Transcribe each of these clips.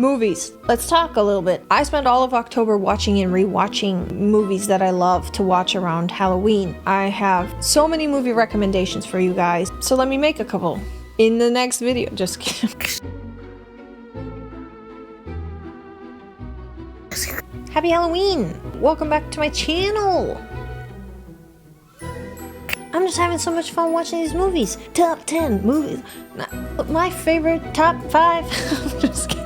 Movies. Let's talk a little bit. I spent all of October watching and rewatching movies that I love to watch around Halloween. I have so many movie recommendations for you guys, so let me make a couple in the next video. Just kidding. Happy Halloween! Welcome back to my channel! I'm just having so much fun watching these movies. Top 10 movies. My favorite top 5. I'm just kidding.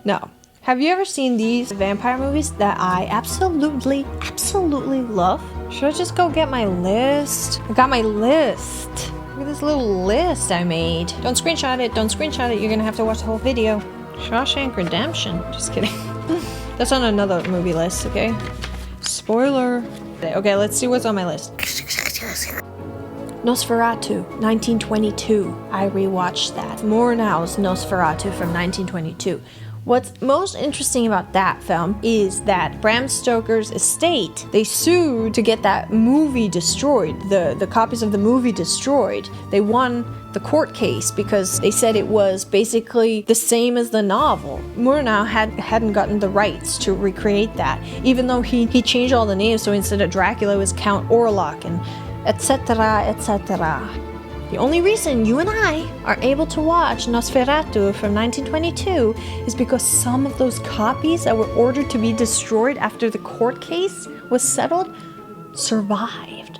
No. Have you ever seen these vampire movies that I absolutely love? Should I just go get my list? I got my list. Look at this little list I made. Don't screenshot it. Don't screenshot it. You're gonna have to watch the whole video. Shawshank Redemption. Just kidding. That's on another movie list, okay? Spoiler. Okay, let's see what's on my list. Nosferatu, 1922. I rewatched that. Murnau's Nosferatu from 1922. What's most interesting about that film is that Bram Stoker's estate, they sued to get that movie destroyed, the copies of the movie destroyed. They won the court case because they said it was basically the same as the novel. Murnau hadn't gotten the rights to recreate that, even though he changed all the names, so instead of Dracula it was Count Orlok and etc., etc. The only reason you and I are able to watch Nosferatu from 1922 is because some of those copies that were ordered to be destroyed after the court case was settled survived.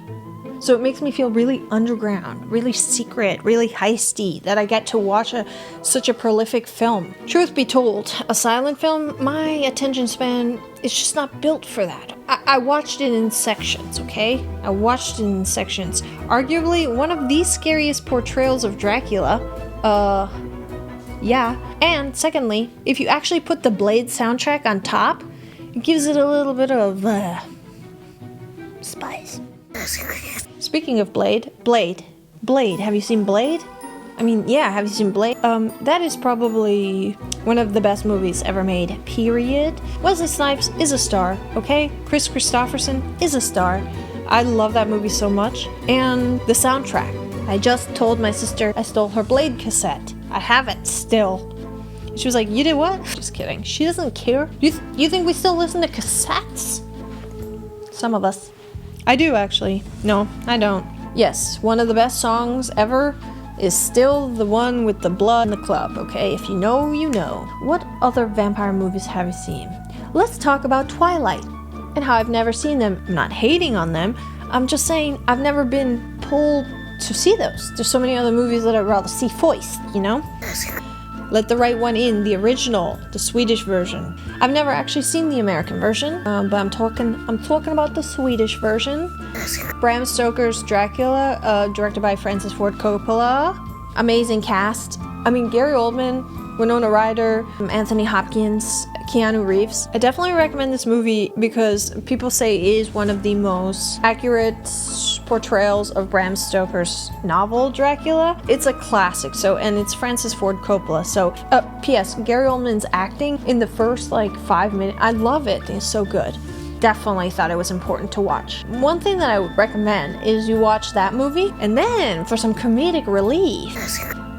So it makes me feel really underground, really secret, really heisty that I get to watch such a prolific film. Truth be told, a silent film, my attention span is just not built for that. I watched it in sections, okay? I watched it in sections. Arguably one of the scariest portrayals of Dracula. Yeah. And secondly, if you actually put the Blade soundtrack on top, it gives it a little bit of spice. Speaking of Blade, have you seen Blade? I mean, yeah, have you seen Blade? That is probably one of the best movies ever made, period. Wesley Snipes is a star, okay? Chris Christopherson is a star. I love that movie so much. And the soundtrack. I just told my sister I stole her Blade cassette. I have it still. She was like, you did what? Just kidding. She doesn't care. You think we still listen to cassettes? Some of us. I do, actually. No, I don't. Yes, one of the best songs ever is still the one with the blood in the club, okay? If you know, you know. What other vampire movies have you seen? Let's talk about Twilight and how I've never seen them. I'm not hating on them. I'm just saying I've never been pulled to see those. There's so many other movies that I'd rather see first, you know? Let the right one in, the original, the Swedish version. I've never actually seen the American version, but I'm talking about the Swedish version. Bram Stoker's Dracula, directed by Francis Ford Coppola. Amazing cast. I mean, Gary Oldman, Winona Ryder, Anthony Hopkins, Keanu Reeves. I definitely recommend this movie because people say it is one of the most accurate portrayals of Bram Stoker's novel Dracula. It's a classic, and it's Francis Ford Coppola. So, P.S. Gary Oldman's acting in the first 5 minutes, I love it. It's so good. Definitely thought it was important to watch. One thing that I would recommend is you watch that movie, and then for some comedic relief,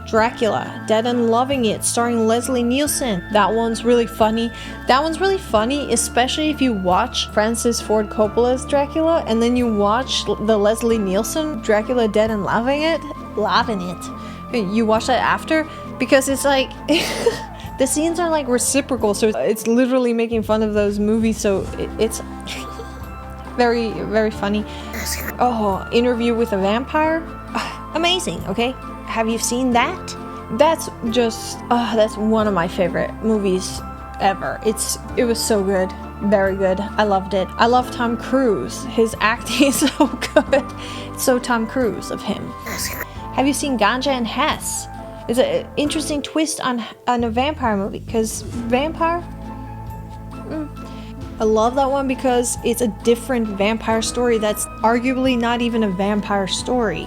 Dracula, Dead and Loving It, starring Leslie Nielsen. That one's really funny. Especially if you watch Francis Ford Coppola's Dracula, and then you watch the Leslie Nielsen Dracula, Dead and Loving It. You watch that after, because it's like... the scenes are reciprocal, so it's literally making fun of those movies, so it's very, very funny. Oh, Interview with a Vampire? Amazing, okay? Have you seen that? That's just, that's one of my favorite movies ever. It was so good. Very good. I loved it. I love Tom Cruise. His acting is so good. It's so Tom Cruise of him. Have you seen Ganja and Hess? It's an interesting twist on a vampire movie, because vampire? I love that one because it's a different vampire story that's arguably not even a vampire story.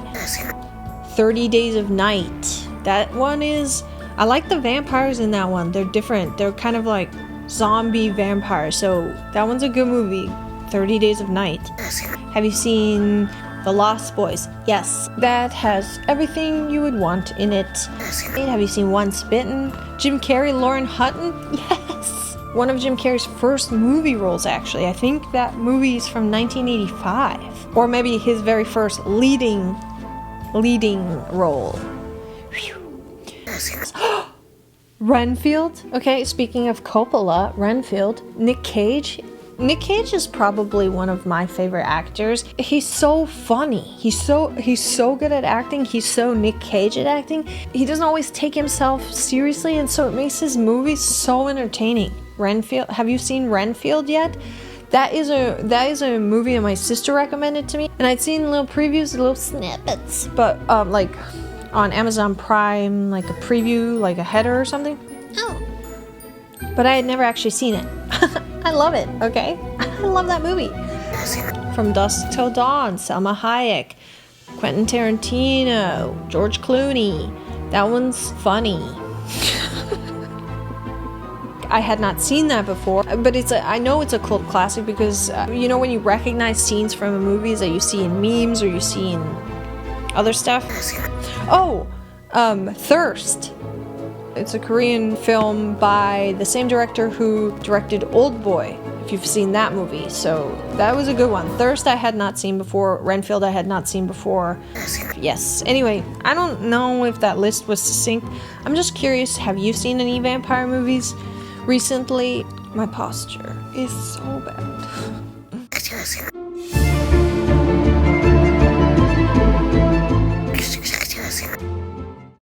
30 Days of Night. That one is... I like the vampires in that one. They're different. They're kind of like zombie vampires, so that one's a good movie. 30 Days of Night. Have you seen The Lost Boys. Yes, that has everything you would want in it. Have you seen Once Bitten? Jim Carrey, Lauren Hutton? Yes! One of Jim Carrey's first movie roles, actually. I think that movie is from 1985. Or maybe his very first leading role. Whew. Renfield. Okay, speaking of Coppola, Renfield. Nick Cage. Nick Cage is probably one of my favorite actors. He's so funny. He's so good at acting. He's so Nick Cage at acting. He doesn't always take himself seriously, and so it makes his movies so entertaining. Renfield. Have you seen Renfield yet? That is a movie that my sister recommended to me, and I'd seen little previews, little snippets, but like on Amazon Prime, like a preview, like a header or something. Oh. But I had never actually seen it. I love it, okay? I love that movie. From Dusk Till Dawn, Selma Hayek, Quentin Tarantino, George Clooney. That one's funny. I had not seen that before, but I know it's a cult classic because, you know, when you recognize scenes from movies that you see in memes or you see in other stuff. Oh, Thirst. It's a Korean film by the same director who directed Old Boy, if you've seen that movie. So that was a good one. Thirst I had not seen before. Renfield I had not seen before. Yes. Anyway, I don't know if that list was succinct. I'm just curious, have you seen any vampire movies recently? My posture is so bad.